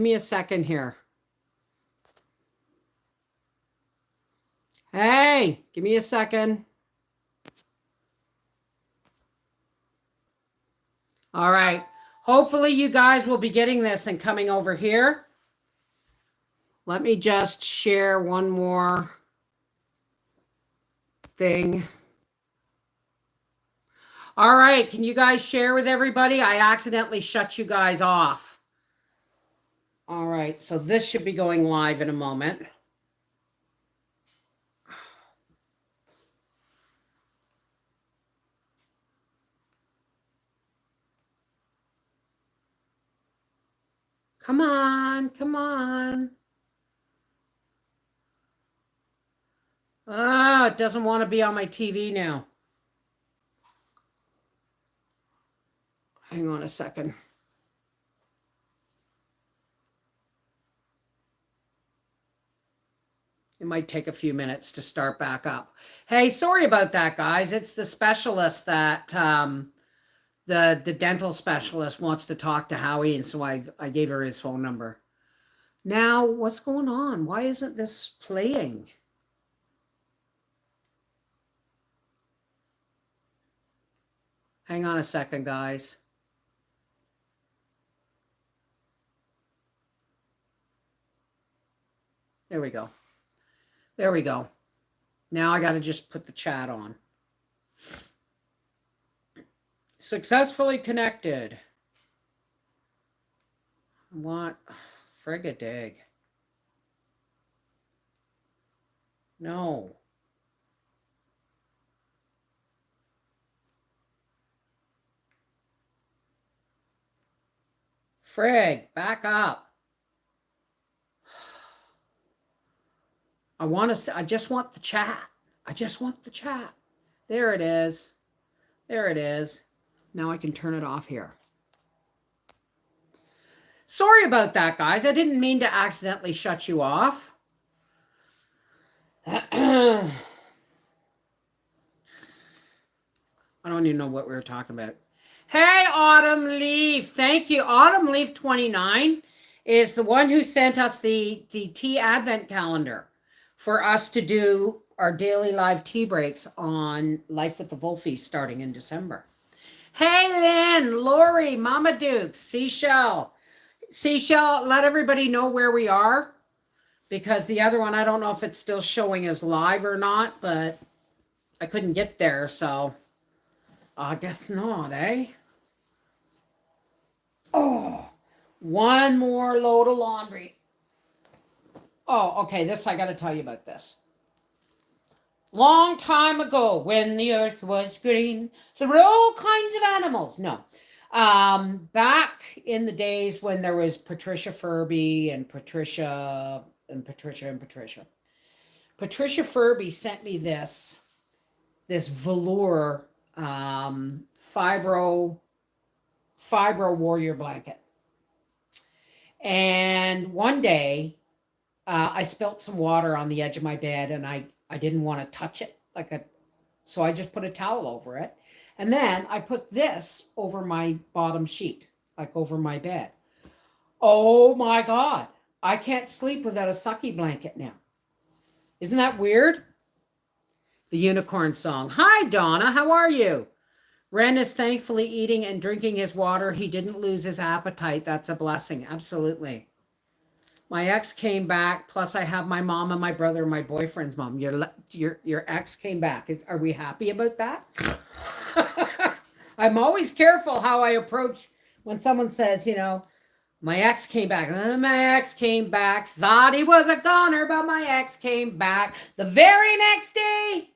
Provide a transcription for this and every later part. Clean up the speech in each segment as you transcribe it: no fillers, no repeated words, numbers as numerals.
me a second here. Hey, give me a second. All right. Hopefully you guys will be getting this and coming over here. Let me just share one more thing. All right. Can you guys share with everybody? I accidentally shut you guys off. All right. So this should be going live in a moment. Come on. Come on. Ah, it doesn't want to be on my TV now. Hang on a second. It might take a few minutes to start back up. Hey, sorry about that, guys. It's the specialist that the dental specialist wants to talk to Howie, and so I gave her his phone number. Now, what's going on? Why isn't this playing? Hang on a second, guys. There we go. There we go. Now I got to just put the chat on. Successfully connected. What? Frigadig. No. Frig, back up. I just want the chat. I just want the chat. There it is. There it is. Now I can turn it off here. Sorry about that, guys. I didn't mean to accidentally shut you off. I don't even know what we were talking about. Hey, Autumn Leaf. Thank you. Autumn Leaf 29 is the one who sent us the tea advent calendar for us to do our daily live tea breaks on Life with the Wolfies starting in December. Hey, Lynn, Lori, Mama Duke, Seashell. Seashell, let everybody know where we are, because the other one, I don't know if it's still showing as live or not, but I couldn't get there, so I guess not, eh? Oh, one more load of laundry. Oh, okay, this, I got to tell you about this. Long time ago, when the earth was green, there were all kinds of animals. No. Back in the days when there was Patricia Furby and Patricia. Patricia Furby sent me this velour fibro warrior blanket. And one day, I spilt some water on the edge of my bed, and I didn't want to touch it, so I just put a towel over it. And then I put this over my bottom sheet, like over my bed. Oh my God. I can't sleep without a sucky blanket now. Isn't that weird? The unicorn song. Hi, Donna. How are you? Ren is thankfully eating and drinking his water. He didn't lose his appetite. That's a blessing. Absolutely. My ex came back, plus I have my mom and my brother and my boyfriend's mom. Your ex came back. Are we happy about that? I'm always careful how I approach when someone says, my ex came back. My ex came back. Thought he was a goner, but my ex came back. The very next day,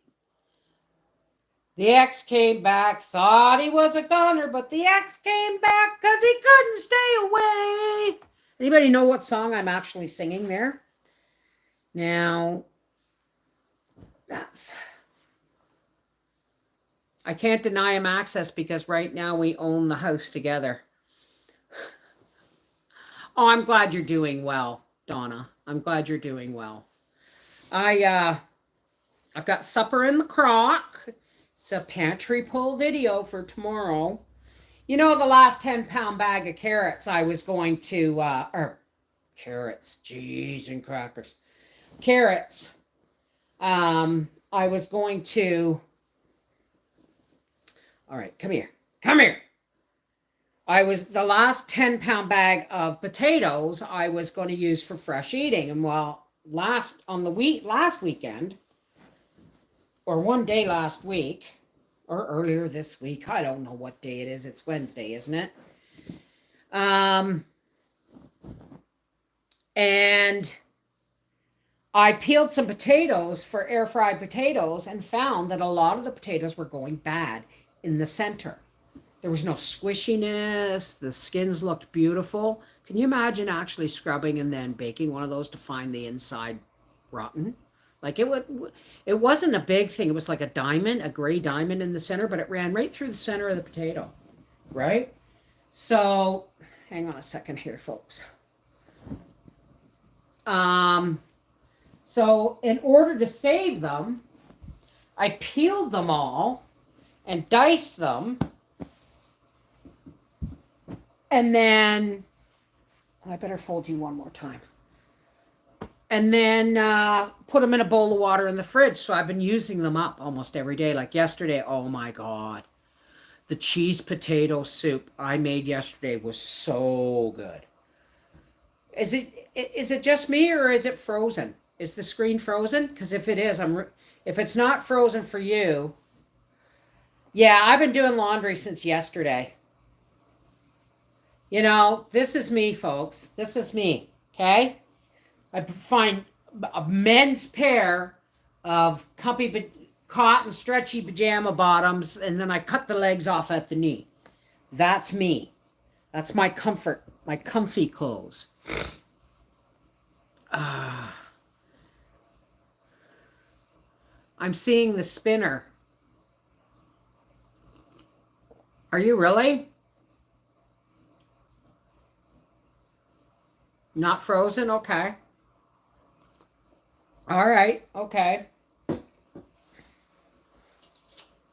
the ex came back. Thought he was a goner, but the ex came back because he couldn't stay away. Anybody know what song I'm actually singing there? Now, I can't deny him access because right now we own the house together. Oh, I'm glad you're doing well, Donna. I'm glad you're doing well. I've got supper in the crock. It's a pantry pull video for tomorrow. The last 10-pound bag of carrots I was going to, or Carrots, cheese and crackers. Carrots. I was going to. All right, come here. Come here. I was the last 10-pound bag of potatoes I was going to use for fresh eating. And last weekend, or one day last week, or earlier this week, I don't know what day it is. It's Wednesday, isn't it? And I peeled some potatoes for air fried potatoes and found that a lot of the potatoes were going bad in the center. There was no squishiness. The skins looked beautiful. Can you imagine actually scrubbing and then baking one of those to find the inside rotten? Like it wasn't a big thing. It was like a diamond, a gray diamond in the center, but it ran right through the center of the potato, right? So, hang on a second here, folks. So in order to save them, I peeled them all and diced them. And then, I better fold you one more time. And then put them in a bowl of water in the fridge. So I've been using them up almost every day. Like yesterday, oh my God. The cheese potato soup I made yesterday was so good. Is it just me or is it frozen? Is the screen frozen? Because if it is, if it's not frozen for you, yeah, I've been doing laundry since yesterday. You know, this is me, folks. This is me, okay? I find a men's pair of comfy cotton stretchy pajama bottoms, and then I cut the legs off at the knee. That's me. That's my comfort, my comfy clothes. I'm seeing the spinner. Are you really? Not frozen? Okay. All right. Okay.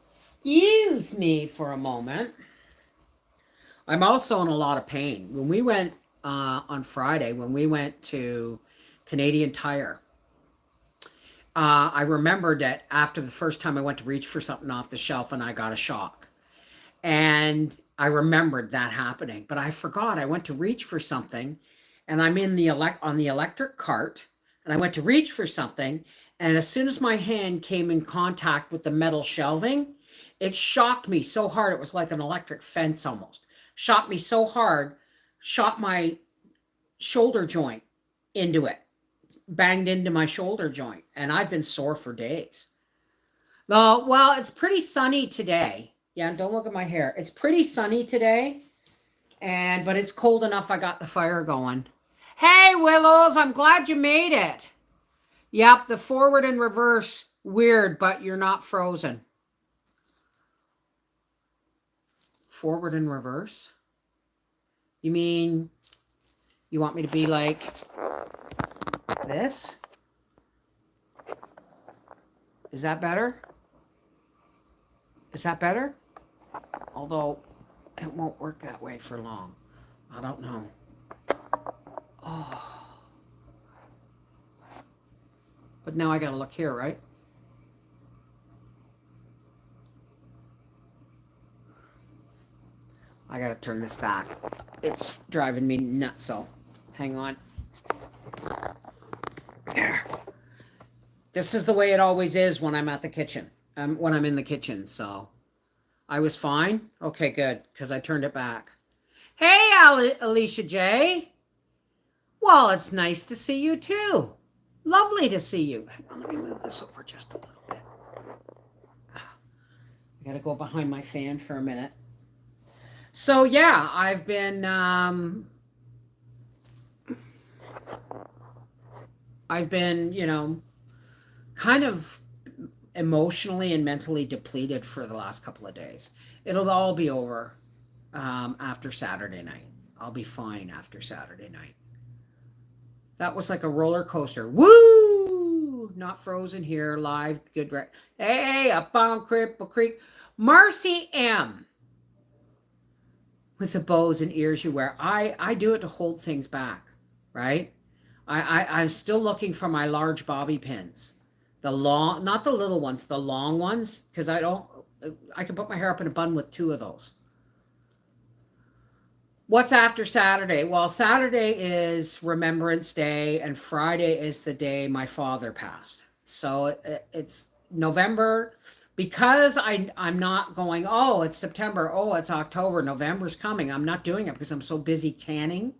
Excuse me for a moment. I'm also in a lot of pain. When we went on Friday, when we went to Canadian Tire, I remembered that after the first time I went to reach for something off the shelf and I got a shock. And I remembered that happening, but I forgot. I went to reach for something and I'm in on the electric cart and I went to reach for something. And as soon as my hand came in contact with the metal shelving, it shocked me so hard. It was like an electric fence almost. Shocked me so hard, shot my shoulder joint into it, banged into my shoulder joint. And I've been sore for days. Well, it's pretty sunny today. Yeah, don't look at my hair. It's pretty sunny today. But it's cold enough I got the fire going. Hey, Willows, I'm glad you made it. Yep, the forward and reverse, weird, but you're not frozen. Forward and reverse? You mean you want me to be like this? Is that better? Is that better? Although it won't work that way for long. I don't know. Oh. But now I gotta look here, right? I gotta turn this back. It's driving me nuts, so hang on. There. This is the way it always is when I'm at the kitchen. When I'm in the kitchen, so I was fine. Okay, good, because I turned it back. Hey, Alicia J. Well, it's nice to see you too. Lovely to see you. Hang on, let me move this over just a little bit. I gotta go behind my fan for a minute. So yeah, I've been kind of emotionally and mentally depleted for the last couple of days. It'll all be over after Saturday night. I'll be fine after Saturday night. That was like a roller coaster. Woo! Not frozen here, live, good. Hey, up on Cripple Creek. Marcy M. With the bows and ears you wear. I do it to hold things back. right? I'm still looking for my large bobby pins. The long, not the little ones, the long ones, because I can put my hair up in a bun with 2 of those. What's after Saturday? Well, Saturday is Remembrance Day, and Friday is the day my father passed. So it's November, because I'm not going, oh, it's September, oh, it's October, November's coming. I'm not doing it because I'm so busy canning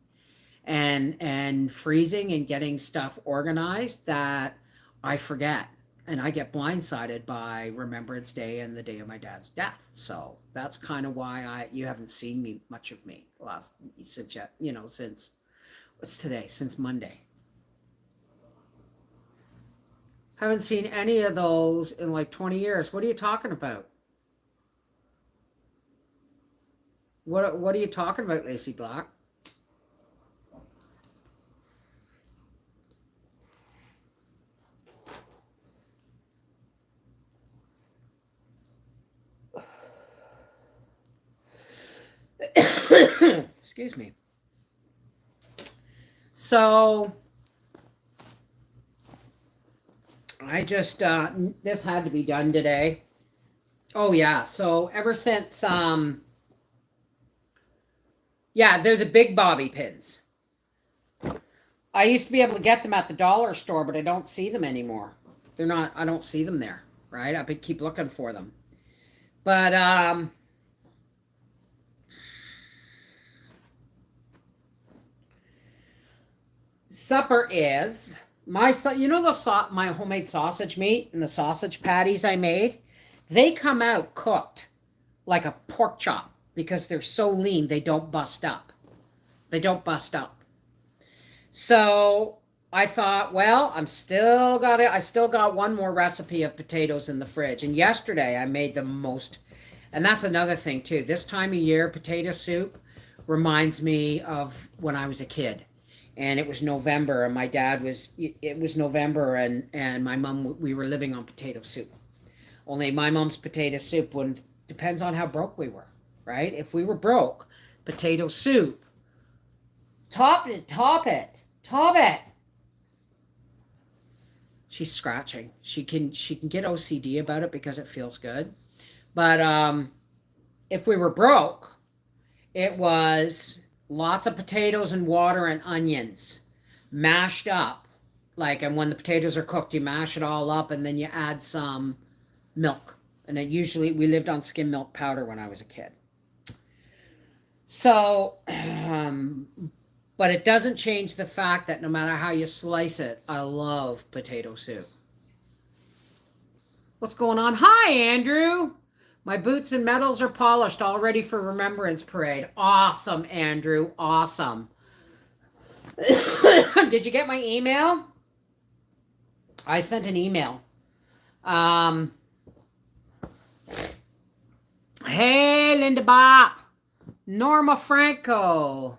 and freezing and getting stuff organized that I forget, and I get blindsided by Remembrance Day and the day of my dad's death. So that's kind of why you haven't seen me much of me since what's today, since Monday. Haven't seen any of those in like 20 years. What are you talking about? What are you talking about, Lacey Black? Excuse me. So I just this had to be done today. Oh yeah. So ever since yeah, they're the big bobby pins. I used to be able to get them at the dollar store, but I don't see them anymore. They're not, I don't see them there, right? I keep looking for them. But supper is my my homemade sausage meat and the sausage patties I made. They come out cooked like a pork chop because they're so lean they don't bust up. They don't bust up. So I thought, well, I still got one more recipe of potatoes in the fridge. And yesterday I made the most, and that's another thing too. This time of year, potato soup reminds me of when I was a kid. And it was November, and it was November, and my mom, we were living on potato soup. Only my mom's potato soup wouldn't, depends on how broke we were, right? If we were broke, potato soup, top it. She's scratching. She can get OCD about it because it feels good. But if we were broke, it was lots of potatoes and water and onions mashed up. Like, and when the potatoes are cooked, you mash it all up and then you add some milk. And it usually, we lived on skim milk powder when I was a kid. So, but it doesn't change the fact that no matter how you slice it, I love potato soup. What's going on? Hi, Andrew. My boots and medals are polished, all ready for Remembrance Parade. Awesome, Andrew. Awesome. Did you get my email? I sent an email. Hey, Linda Bop. Norma Franco.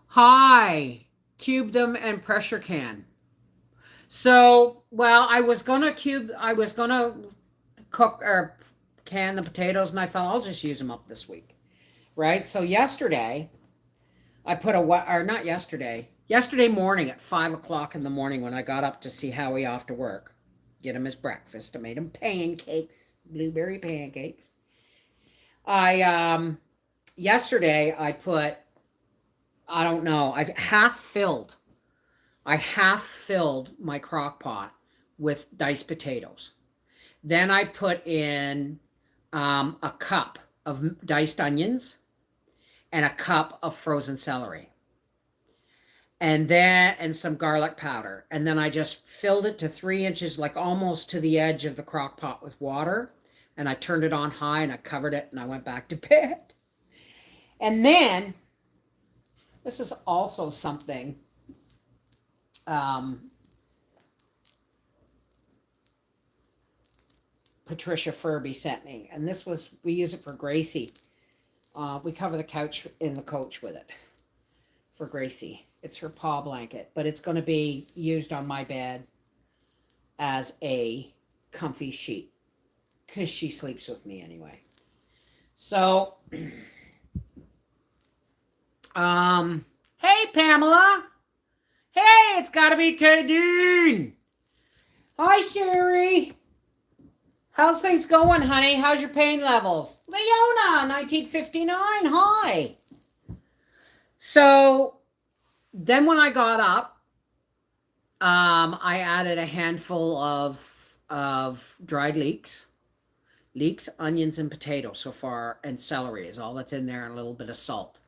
Hi. Cubedom and pressure can. So, well, I was gonna cook or can the potatoes, and I thought I'll just use them up this week, right? So yesterday, I put not yesterday, yesterday morning at 5 o'clock in the morning when I got up to see Howie off to work, get him his breakfast. I made him pancakes, blueberry pancakes. Yesterday I put, I don't know, I half filled my crock pot with diced potatoes. Then I put in a cup of diced onions and a cup of frozen celery. And some garlic powder. And then I just filled it to 3 inches, like almost to the edge of the crock pot with water. And I turned it on high and I covered it and I went back to bed. And then, this is also something Patricia Furby sent me. And we use it for Gracie. We cover the couch in the coach with it for Gracie. It's her paw blanket, but it's going to be used on my bed as a comfy sheet because she sleeps with me anyway. So, hey, Pamela. it's got to be Kadeen. Hi, Sherry. How's things going, honey? How's your pain levels? Leona, 1959. Hi. So then when I got up, I added a handful of dried leeks, onions, and potatoes so far, and celery is all that's in there, and a little bit of salt.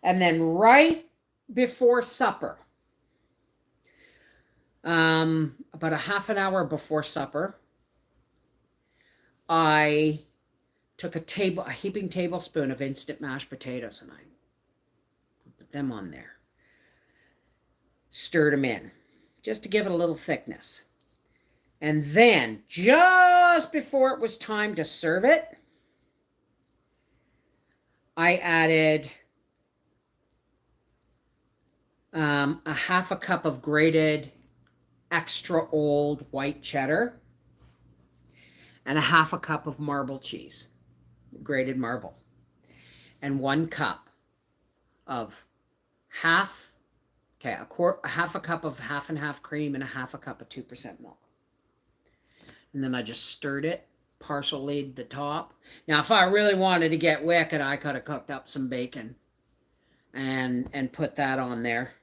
And then right before supper, about a half an hour before supper, I took a heaping tablespoon of instant mashed potatoes, and I put them on there. Stirred them in, just to give it a little thickness. And then, just before it was time to serve it, I added a half a cup of grated extra old white cheddar and a half a cup of marble cheese, grated marble, and 1 cup of half a cup of half and half cream and a half a cup of 2% milk. And then I just stirred it, parceled the top. Now, if I really wanted to get wicked, I could have cooked up some bacon and put that on there.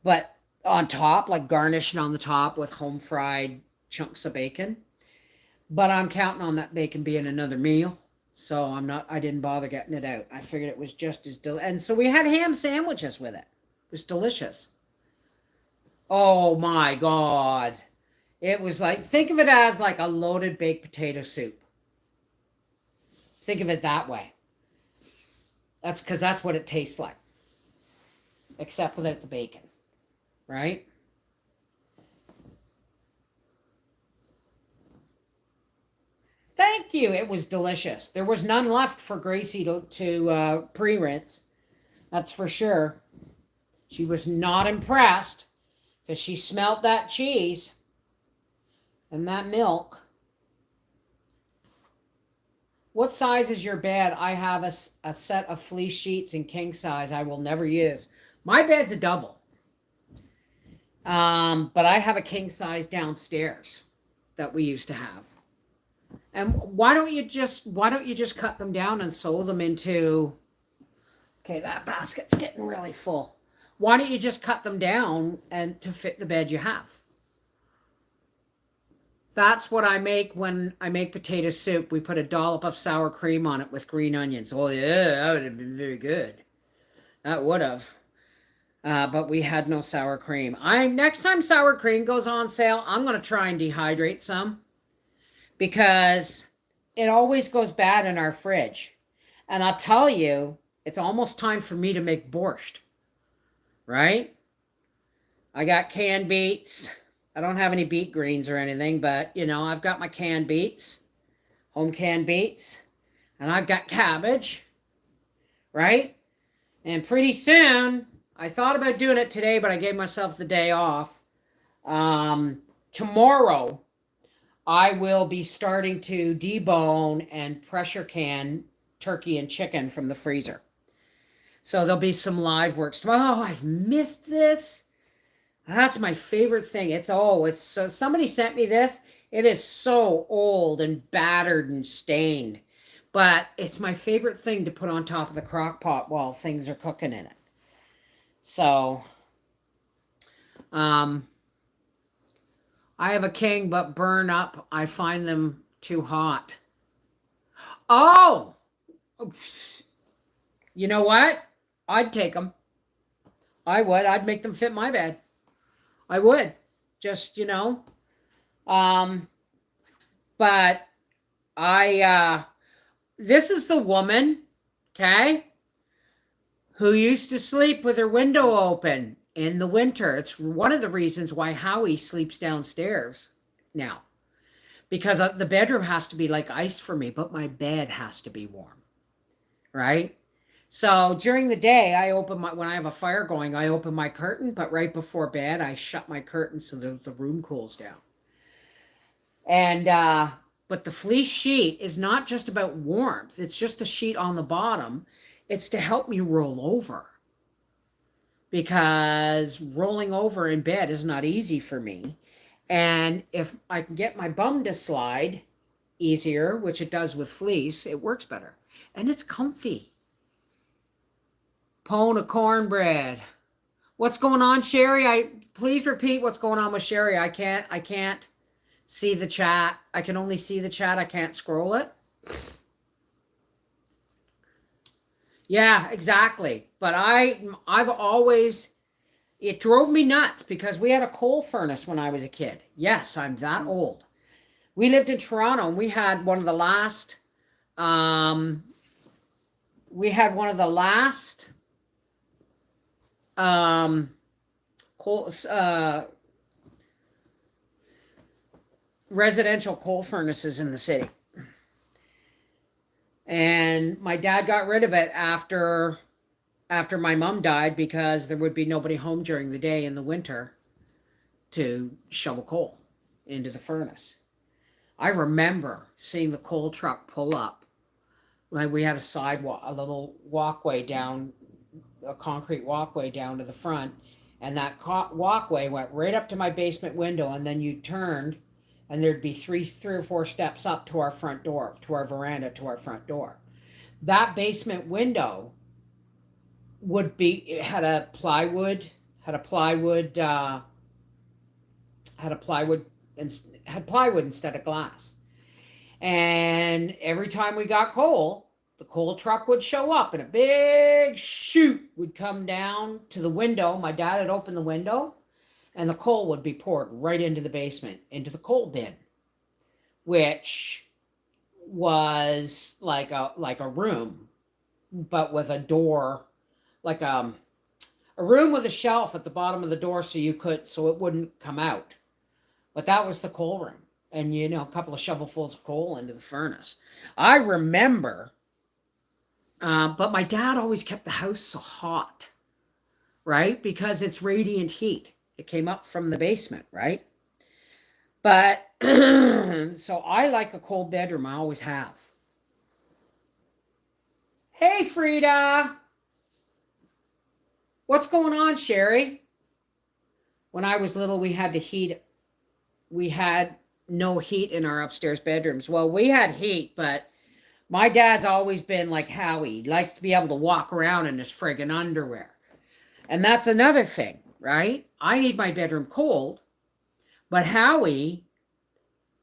But on top, like garnished on the top with home fried chunks of bacon. But I'm counting on that bacon being another meal. So I didn't bother getting it out. I figured it was just as delicious. And so we had ham sandwiches with it. It was delicious. Oh my God. It was like, think of it as like a loaded baked potato soup. Think of it that way. That's because that's what it tastes like. Except without the bacon. Right? Thank you. It was delicious. There was none left for Gracie to pre-rinse. That's for sure. She was not impressed because she smelt that cheese and that milk. What size is your bed? I have a set of fleece sheets in king size I will never use. My bed's a double. But I have a king size downstairs that we used to have. And why don't you just cut them down and sew them into, okay, that basket's getting really full. Why don't you just cut them down and to fit the bed you have? That's what I make when I make potato soup. We put a dollop of sour cream on it with green onions. Oh yeah, that would have been very good. That would have. But we had no sour cream. Next time sour cream goes on sale, I'm going to try and dehydrate some. Because it always goes bad in our fridge. And I'll tell you, it's almost time for me to make borscht. Right? I got canned beets. I don't have any beet greens or anything, but, I've got my canned beets. Home canned beets. And I've got cabbage. Right? And pretty soon, I thought about doing it today, but I gave myself the day off. Tomorrow, I will be starting to debone and pressure can turkey and chicken from the freezer. So there'll be some live works. Oh, I've missed this. That's my favorite thing. It's so somebody sent me this. It is so old and battered and stained. But it's my favorite thing to put on top of the crock pot while things are cooking in it. So, I have a king, but burn up. I find them too hot. Oh! You know what? I'd take them. I would. I'd make them fit my bed. I would. Just, But this is the woman, okay, who used to sleep with her window open in the winter. It's one of the reasons why Howie sleeps downstairs now. Because the bedroom has to be like ice for me, but my bed has to be warm. Right? So during the day, when I have a fire going, I open my curtain, but right before bed, I shut my curtain so that the room cools down. And, but the fleece sheet is not just about warmth. It's just a sheet on the bottom. It's to help me roll over. because rolling over in bed is not easy for me. And if I can get my bum to slide easier, which it does with fleece, it works better. And it's comfy. Pone of cornbread. What's going on, Sherry? Please repeat what's going on with Sherry. I can't see the chat. I can only see the chat. I can't scroll it. Yeah, exactly. But I've always, it drove me nuts because we had a coal furnace when I was a kid. Yes, I'm that old. We lived in Toronto and we had one of the last coal residential coal furnaces in the city. And my dad got rid of it after my mom died because there would be nobody home during the day in the winter to shovel coal into the furnace. I remember seeing the coal truck pull up. Like we had a sidewalk, a little walkway down, a concrete walkway down to the front, and that walkway went right up to my basement window, and then you turned and there'd be three or four steps up to our front door, to our veranda, to our front door. That basement window would be, it had plywood instead of glass. And every time we got coal, the coal truck would show up and a big chute would come down to the window. My dad had opened the window and the coal would be poured right into the basement, into the coal bin, which was like a room, but with a door, like a room with a shelf at the bottom of the door so it wouldn't come out. But that was the coal room. And, a couple of shovelfuls of coal into the furnace. I remember, but my dad always kept the house so hot, right? Because it's radiant heat. It came up from the basement, right? But, so I like a cold bedroom. I always have. Hey, Frida. What's going on, Sherry? When I was little, we had no heat in our upstairs bedrooms. Well, we had heat, but my dad's always been like Howie. He likes to be able to walk around in his friggin' underwear. And that's another thing, right? I need my bedroom cold, but Howie,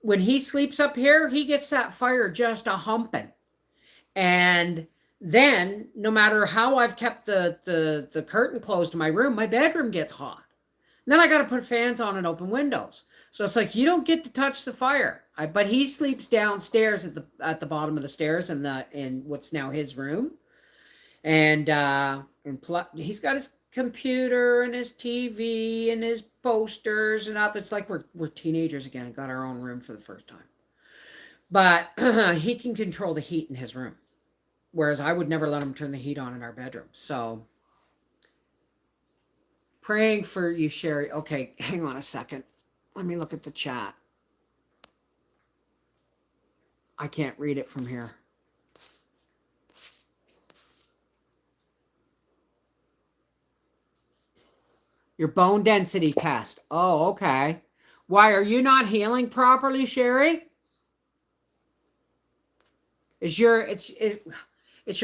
when he sleeps up here, he gets that fire just a humping. And then no matter how I've kept the curtain closed in my room, my bedroom gets hot. And then I got to put fans on and open windows. So it's like, you don't get to touch the fire. But he sleeps downstairs at the bottom of the stairs in what's now his room. And he's got his computer and his TV and his posters and up. It's like we're teenagers again and got our own room for the first time. But he can control the heat in his room. Whereas I would never let him turn the heat on in our bedroom. So praying for you, Sherry. Okay, hang on a second. Let me look at the chat. I can't read it from here. Your bone density test. Oh, okay. Why are you not healing properly, Sherry? It's your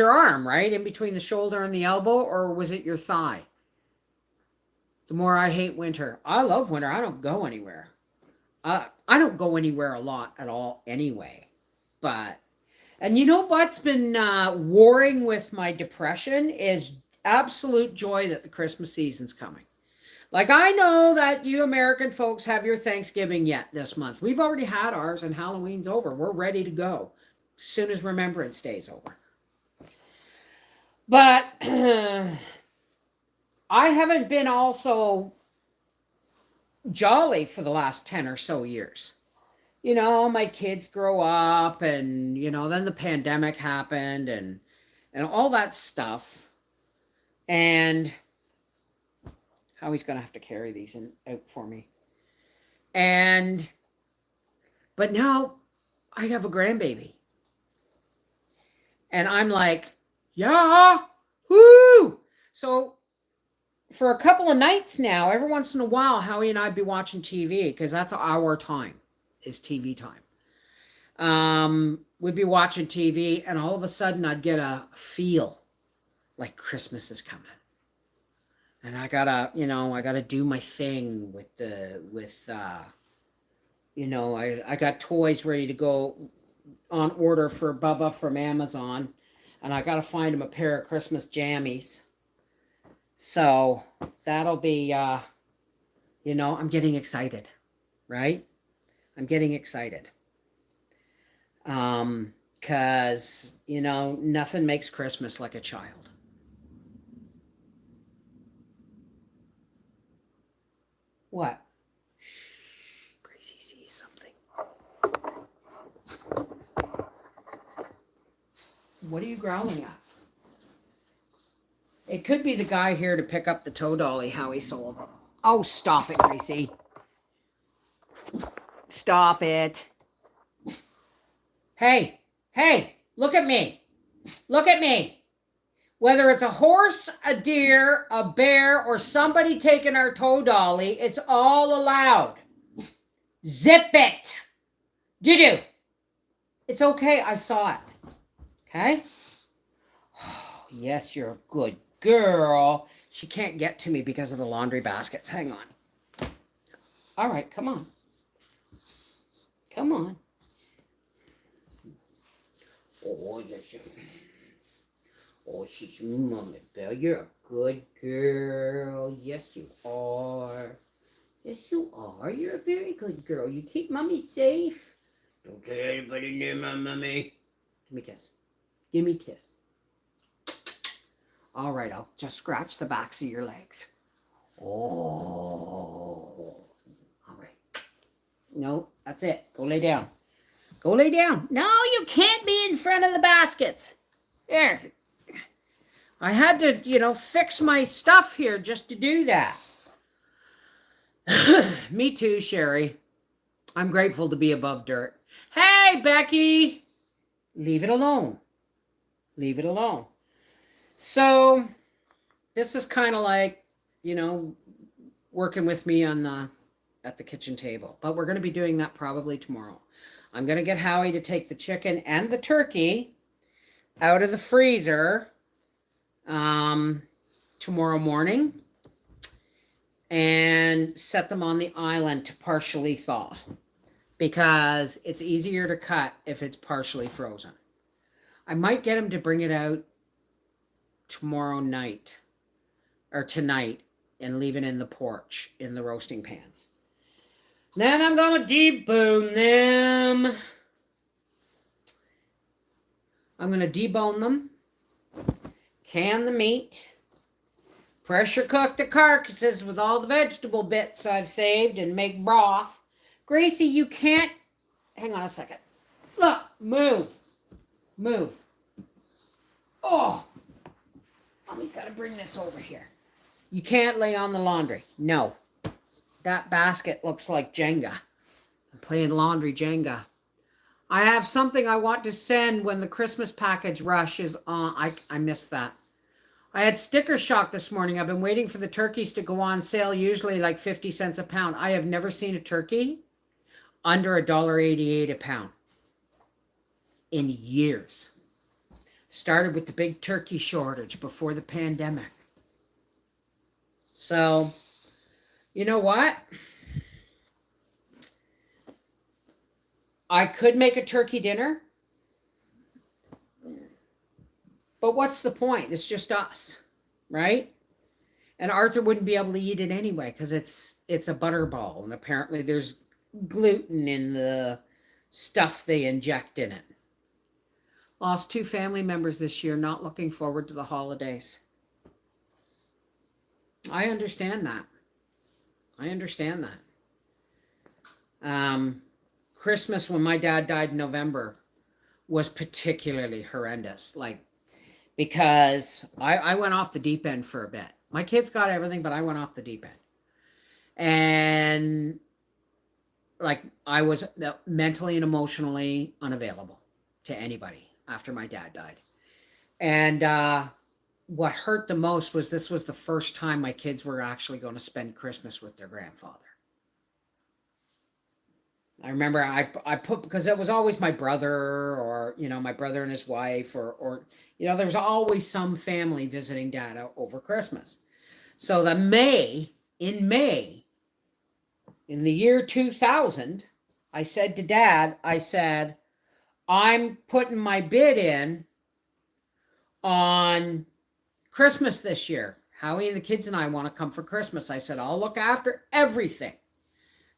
arm, right? In between the shoulder and the elbow, or was it your thigh? The more I hate winter. I love winter. I don't go anywhere. I don't go anywhere a lot at all anyway. But, and you know what's been warring with my depression is absolute joy that the Christmas season's coming. Like, I know that you American folks have your Thanksgiving yet this month. We've already had ours and Halloween's over. We're ready to go as soon as Remembrance Day's over. But I haven't been also jolly for the last 10 or so years. My kids grow up and, then the pandemic happened and all that stuff. And Howie's going to have to carry these out for me. But now I have a grandbaby. And I'm like, yeah, whoo! So for a couple of nights now, every once in a while, Howie and I'd be watching TV because that's our time, is TV time. We'd be watching TV, and all of a sudden I'd get a feel like Christmas is coming. And I gotta do my thing I got toys ready to go on order for Bubba from Amazon, and I gotta find him a pair of Christmas jammies. So that'll be, I'm getting excited, right? I'm getting excited. Because, nothing makes Christmas like a child. What? Gracie sees something. What are you growling at? It could be the guy here to pick up the tow dolly Howie sold. Oh, stop it, Gracie. Stop it. Hey, look at me. Look at me. Whether it's a horse, a deer, a bear, or somebody taking our tow dolly, it's all allowed. Zip it. Doo-doo. It's okay. I saw it. Okay? Oh, yes, you're a good girl. She can't get to me because of the laundry baskets. Hang on. All right, come on. Come on. Oh, yes. Oh, she's Mommy Belle. You're a good girl. Yes, you are. Yes, you are. You're a very good girl. You keep Mommy safe. Don't tell anybody near my Mommy. Give me a kiss. Give me a kiss. All right, I'll just scratch the backs of your legs. Oh. All right. No, that's it. Go lay down. Go lay down. No, you can't be in front of the baskets. There. I had to, fix my stuff here just to do that. Me too, Sherry. I'm grateful to be above dirt. Hey, Becky. Leave it alone. Leave it alone. So, this is kind of like, working with me at the kitchen table. But we're going to be doing that probably tomorrow. I'm going to get Howie to take the chicken and the turkey out of the freezer tomorrow morning and set them on the island to partially thaw, because it's easier to cut if it's partially frozen. I might get him to bring it out tomorrow night or tonight and leave it in the porch in the roasting pans. Then I'm going to debone them. I'm going to debone them, can the meat, pressure cook the carcasses with all the vegetable bits I've saved, and make broth. Gracie, you can't... Hang on a second. Look, move. Move. Oh. Mommy's got to bring this over here. You can't lay on the laundry. No. That basket looks like Jenga. I'm playing laundry Jenga. I have something I want to send when the Christmas package rush is on. I missed that. I had sticker shock this morning. I've been waiting for the turkeys to go on sale, usually like 50 cents a pound. I have never seen a turkey under $1.88 a pound in years. Started with the big turkey shortage before the pandemic. So, you know what? I could make a turkey dinner. But what's the point? It's just us, right? And Arthur wouldn't be able to eat it anyway because it's a butterball. And apparently there's gluten in the stuff they inject in it. Lost 2 family members this year, not looking forward to the holidays. I understand that. Christmas, when my dad died in November, was particularly horrendous. Because I went off the deep end for a bit. My kids got everything, but I went off the deep end. And I was mentally and emotionally unavailable to anybody after my dad died. And what hurt the most was this was the first time my kids were actually going to spend Christmas with their grandfather. I remember I put, because it was always my brother, or, you know, my brother and his wife, or, you know, there was always some family visiting Dad over Christmas. So in May, in the year 2000, I said to Dad, I said, I'm putting my bid in on Christmas this year. Howie and the kids and I want to come for Christmas. I said, I'll look after everything.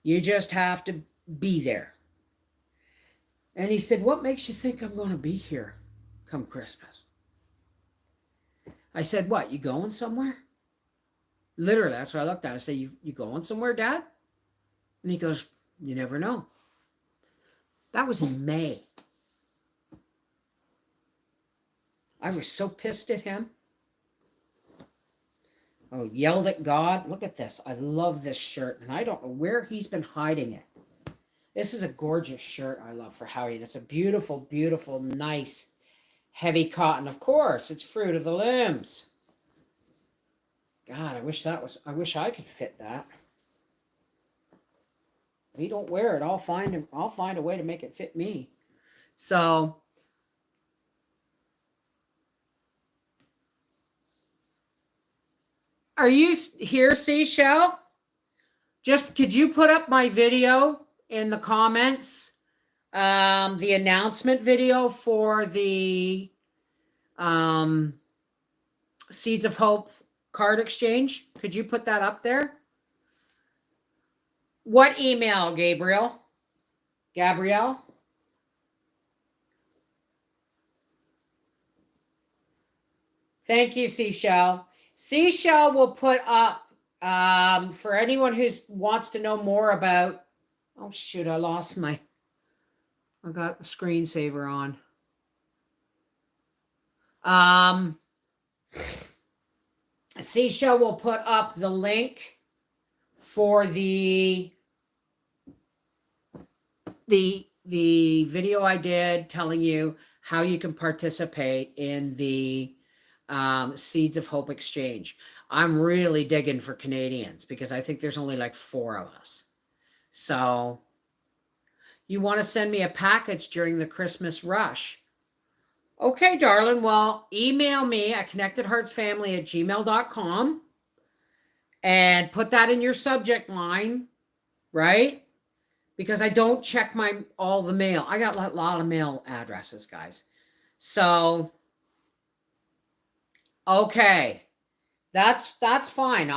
You just have to be there. And he said, what makes you think I'm going to be here come Christmas? I said, what, you going somewhere? Literally, that's what I looked at. I said, you going somewhere, Dad? And he goes, you never know. That was in May. I was so pissed at him. Oh, yelled at God. Look at this. I love this shirt, and I don't know where he's been hiding it. This is a gorgeous shirt I love for Howie. It's a beautiful, beautiful, nice, heavy cotton. Of course, it's Fruit of the Limbs. God, I wish I could fit that. If he don't wear it, I'll find a way to make it fit me. So, are you here, Seashell? Just, could you put up my video in the comments? The announcement video for the Seeds of Hope card exchange. Could you put that up there? What email, Gabrielle? Thank you, Seashell. Seashell will put up, for anyone who wants to know more about, oh shoot, I got the screensaver on. Seashell will put up the link for the video I did telling you how you can participate in the Seeds of Hope exchange. I'm really digging for Canadians because I think there's only like 4 of us. So you want to send me a package during the Christmas rush? Okay, darling. Well, email me at connectedheartsfamily@gmail.com and put that in your subject line, right? Because I don't check all the mail. I got a lot of mail addresses, guys. So, okay. That's fine.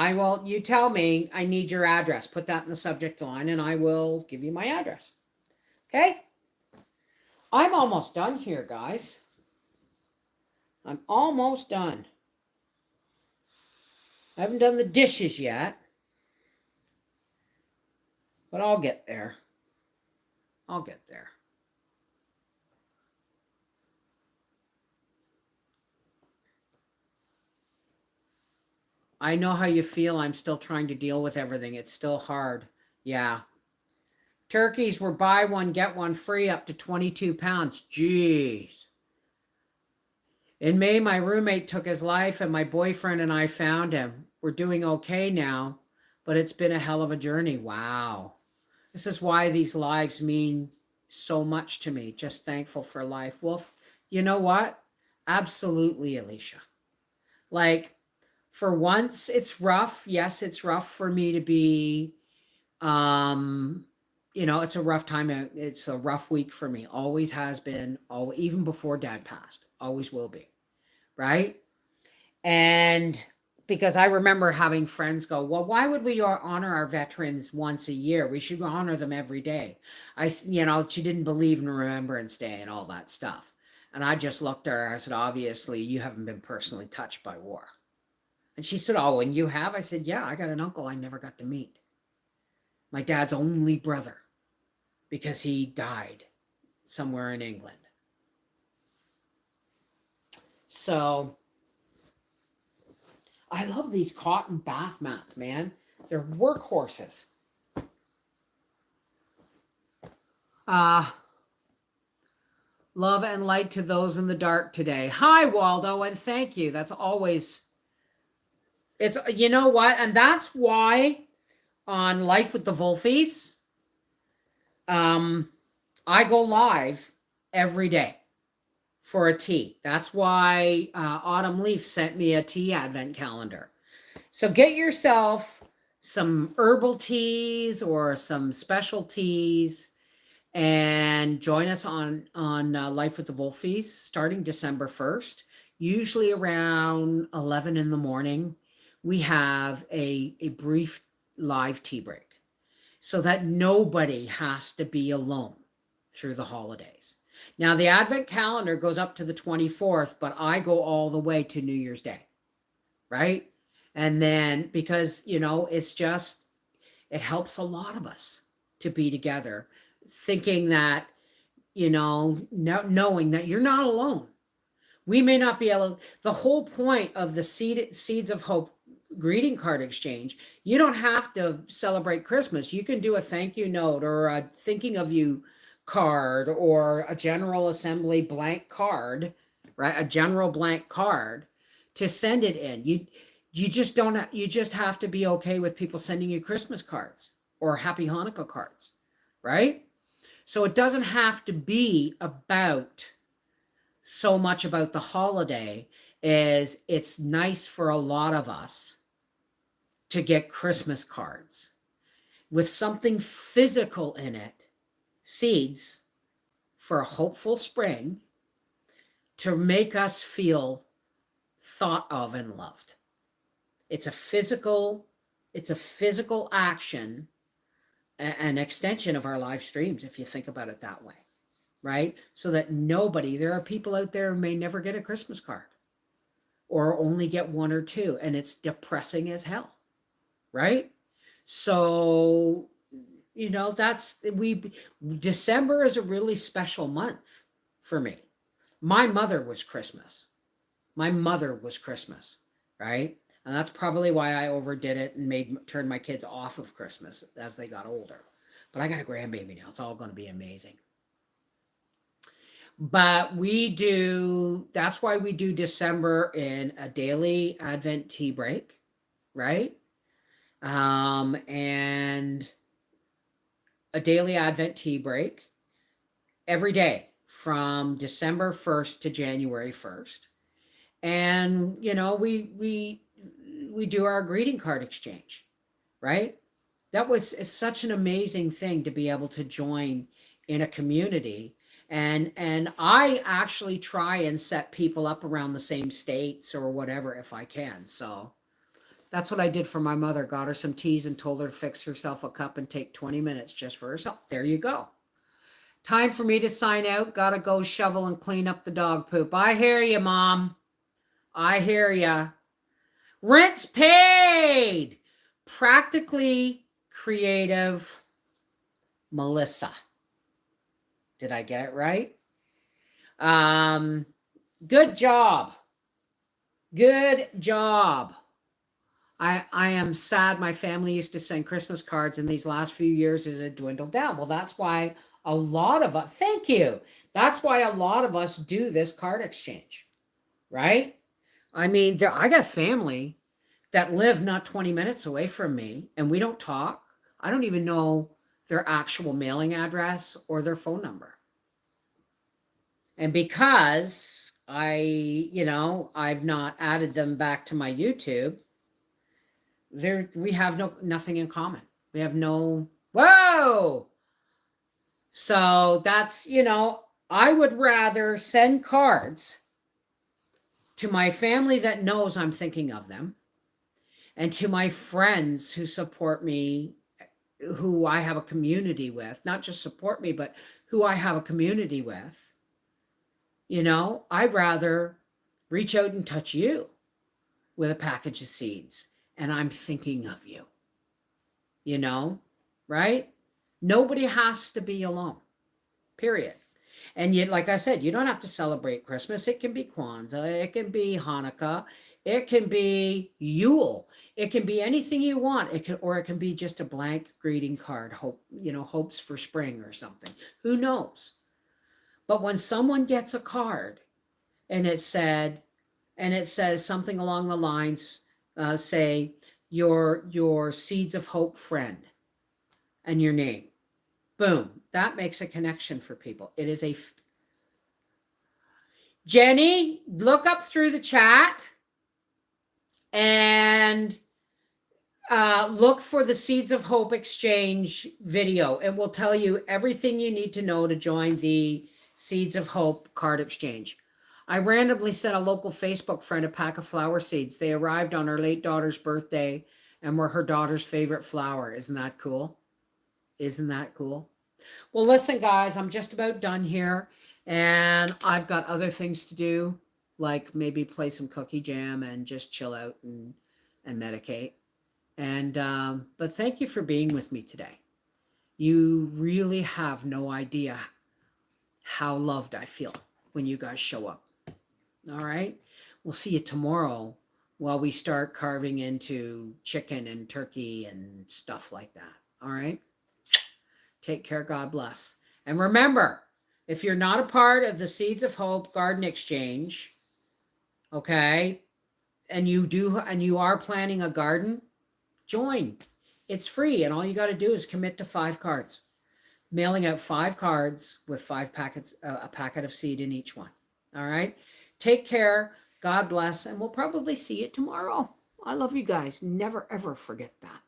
You tell me I need your address. Put that in the subject line and I will give you my address. Okay? I'm almost done here, guys. I'm almost done. I haven't done the dishes yet. But I'll get there. I'll get there. I know how you feel. I'm still trying to deal with everything. It's still hard. Yeah. Turkeys were buy one, get one free up to 22 pounds. Jeez. In May, my roommate took his life and my boyfriend and I found him. We're doing okay now, but it's been a hell of a journey. Wow. This is why these lives mean so much to me. Just thankful for life. Well, you know what? Absolutely, Alicia. Like, for once, it's rough. Yes, it's rough for me to be, it's a rough time. It's a rough week for me. Always has been, even before Dad passed. Always will be. Right? And because I remember having friends go, well, why would we honor our veterans once a year? We should honor them every day. She didn't believe in Remembrance Day and all that stuff. And I just looked at her. I said, obviously, you haven't been personally touched by war. And she said, oh, and you have? I said, yeah, I got an uncle I never got to meet. My dad's only brother, because he died somewhere in England. So I love these cotton bath mats, man. They're workhorses. Love and light to those in the dark today. Hi, Waldo, and thank you. That's always, it's, you know what? And that's why on Life with the Wolfies, I go live every day for a tea. That's why Autumn Leaf sent me a tea advent calendar. So get yourself some herbal teas or some special teas and join us on Life with the Wolfies starting December 1st. Usually around 11 in the morning, we have a brief live tea break so that nobody has to be alone through the holidays. Now, the Advent calendar goes up to the 24th, but I go all the way to New Year's Day, right? And then because, it's just, it helps a lot of us to be together, thinking that, knowing that you're not alone. We may not be able, the whole point of the Seeds of Hope greeting card exchange, you don't have to celebrate Christmas. You can do a thank you note or a thinking of you card or a General Assembly blank card, right? A general blank card to send it in. You just have to be okay with people sending you Christmas cards or Happy Hanukkah cards, right? So it doesn't have to be about so much about the holiday, as it's nice for a lot of us to get Christmas cards with something physical in it, seeds for a hopeful spring, to make us feel thought of and loved. It's a physical action, an extension of our live streams, if you think about it that way, right? So that there are people out there who may never get a Christmas card or only get one or two, and it's depressing as hell, right? So, December is a really special month for me. My mother was Christmas, right? And that's probably why I overdid it and turned my kids off of Christmas as they got older. But I got a grandbaby now. It's all going to be amazing. But that's why we do December in a daily Advent tea break, right? And a daily Advent tea break every day from December 1st to January 1st. And, we do our greeting card exchange, right? It's such an amazing thing to be able to join in a community. And I actually try and set people up around the same states or whatever if I can. So that's what I did for my mother. Got her some teas and told her to fix herself a cup and take 20 minutes just for herself. There you go. Time for me to sign out. Gotta go shovel and clean up the dog poop. I hear you, Mom. I hear you. Rent's paid. Practically Creative Melissa. Did I get it right? Good job. Good job. I am sad. My family used to send Christmas cards, and these last few years it had dwindled down. Well, that's why a lot of us, thank you. That's why a lot of us do this card exchange, right? I mean, I got family that live not 20 minutes away from me, and we don't talk. I don't even know their actual mailing address or their phone number. And because I've not added them back to my YouTube, we have nothing in common. We have whoa. So that's, I would rather send cards to my family that knows I'm thinking of them, and to my friends who support me, who I have a community with, not just support me, but who I have a community with. I'd rather reach out and touch you with a package of seeds, and I'm thinking of you, right? Nobody has to be alone, period. And yet, like I said, you don't have to celebrate Christmas. It can be Kwanzaa. It can be Hanukkah. It can be Yule. It can be anything you want. It can be just a blank greeting card. Hopes for spring or something. Who knows? But when someone gets a card and it says something along the lines, say, your Seeds of Hope friend and your name, boom, that makes a connection for people. It is Jenny, look up through the chat and look for the Seeds of Hope Exchange video. It will tell you everything you need to know to join the Seeds of Hope card exchange. I randomly sent a local Facebook friend a pack of flower seeds. They arrived on her late daughter's birthday and were her daughter's favorite flower. Isn't that cool? Isn't that cool? Well, listen, guys, I'm just about done here, and I've got other things to do, like maybe play some cookie jam and just chill out and medicate. And but thank you for being with me today. You really have no idea how loved I feel when you guys show up. All right, we'll see you tomorrow while we start carving into chicken and turkey and stuff like that. All right, take care. God bless. And remember, if you're not a part of the Seeds of Hope Garden Exchange, okay, and you are planning a garden, join. It's free, and all you got to do is commit to 5 cards. Mailing out 5 cards with 5 packets, a packet of seed in each one. All right. Take care. God bless, and we'll probably see you tomorrow. I love you guys. Never, ever forget that.